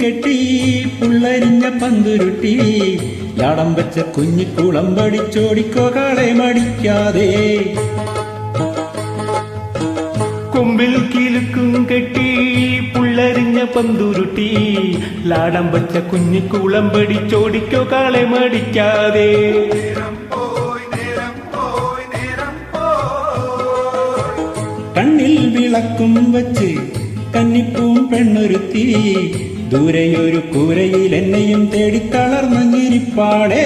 കെട്ടി പുള്ളരിഞ്ഞ പന്തുരുട്ടി ലാടം വെച്ച കുഞ്ഞിക്കുളം പഠിച്ചോടിക്കോ കാളെ മടിക്കാതെ. കൊമ്പിൽ കിലുക്കും കെട്ടി പുള്ളരിഞ്ഞ പന്തുരുട്ടി ലാടം വെച്ച കുഞ്ഞിക്കുളം പഠിച്ചോടിക്കോ കാളെ മടിക്കാതെ. കണ്ണിൽ വിളക്കും വച്ച് കന്നിപ്പൂം പെണ്ണൊരുത്തി ദൂരെയൊരു കൂരയിൽ എന്നെയും തേടി തളർന്നിരിപ്പാടേ.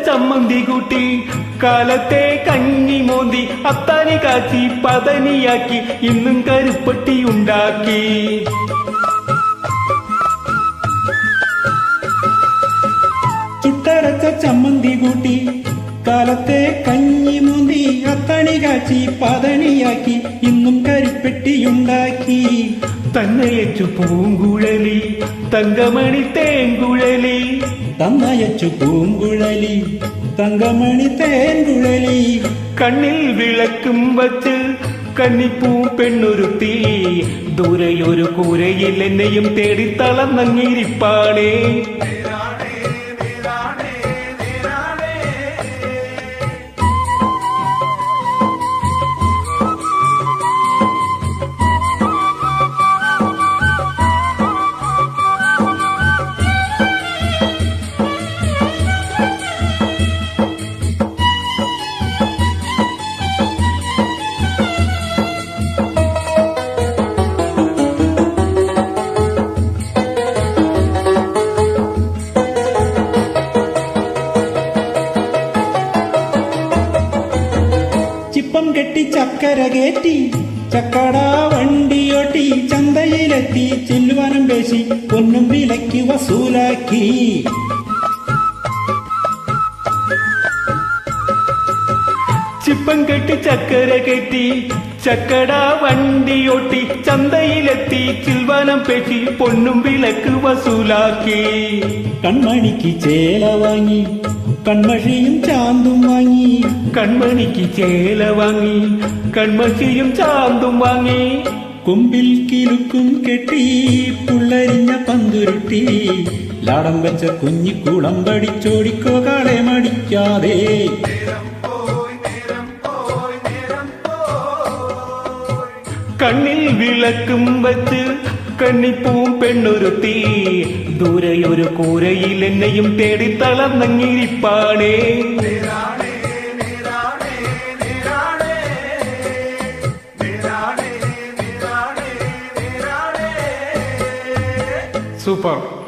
ചമ്മന്തി കൂട്ടി കാലത്തെ കഞ്ഞി മോന്തി അത്താനി കാച്ചി പതനിയാക്കി ഇന്നും കരുപ്പട്ടി ഉണ്ടാക്കി. ചുട്ടരച്ച ചമ്മന്തി കൂട്ടി കാലത്തെ കഞ്ഞി മോന്തി അത്താണി കാച്ചി പതനിയാക്കി ഇന്നും കരിപ്പെട്ടിയുണ്ടാക്കി. തന്നയച്ചു പൂങ്കുഴലി തങ്കമണി തേങ്കുഴലി തന്നയച്ചു പൂങ്കുഴലി തങ്കമണി തേൻകുഴലി. കണ്ണിൽ വിളക്കും വച്ച് കന്നിപ്പൂ പെണ്ണൊരുത്തി ദൂരെയൊരു കൂരയിൽ എന്നെയും തേടി തളർന്നിരിപ്പാടേ. ചിപ്പം കെട്ടി ചക്കര കയറ്റി ചക്കട വണ്ടിയോട്ടി ചന്തയിലെത്തി ചെല്ലുവാനും പേശി പൊന്നും വിലയ്ക്ക് വസൂലാക്കി. ചിപ്പം കെട്ടി ചക്കര കെട്ടി ചക്കട വണ്ടിയോട്ടി ചന്തയിലെത്തി ചിൽവാനം പേശി പൊന്നും വിലക്ക് വസൂലാക്കി. കൺമണിക്ക് ചേല വാങ്ങി കൺമഷിയും ചാന്തും വാങ്ങി. കൺമണിക്ക് ചേല വാങ്ങി കൺമഷിയും ചാന്തും വാങ്ങി. കൊമ്പിൽ കിലുക്കും കെട്ടി പുള്ളരിഞ്ഞ പന്തുരുട്ടി ലാടം വെച്ച കുഞ്ഞിക്കുളം പഠിച്ചോടിക്കോ കാളെ മടിക്കാതെ. കണ്ണിൽ വിളക്കും വച്ച് കന്നിപ്പൂം പെണ്ണൊരുത്തി ദൂരെയൊരു കൂരയിൽ എന്നെയും തേടി തളർന്നിരിപ്പാടേ. സൂപ്പർ.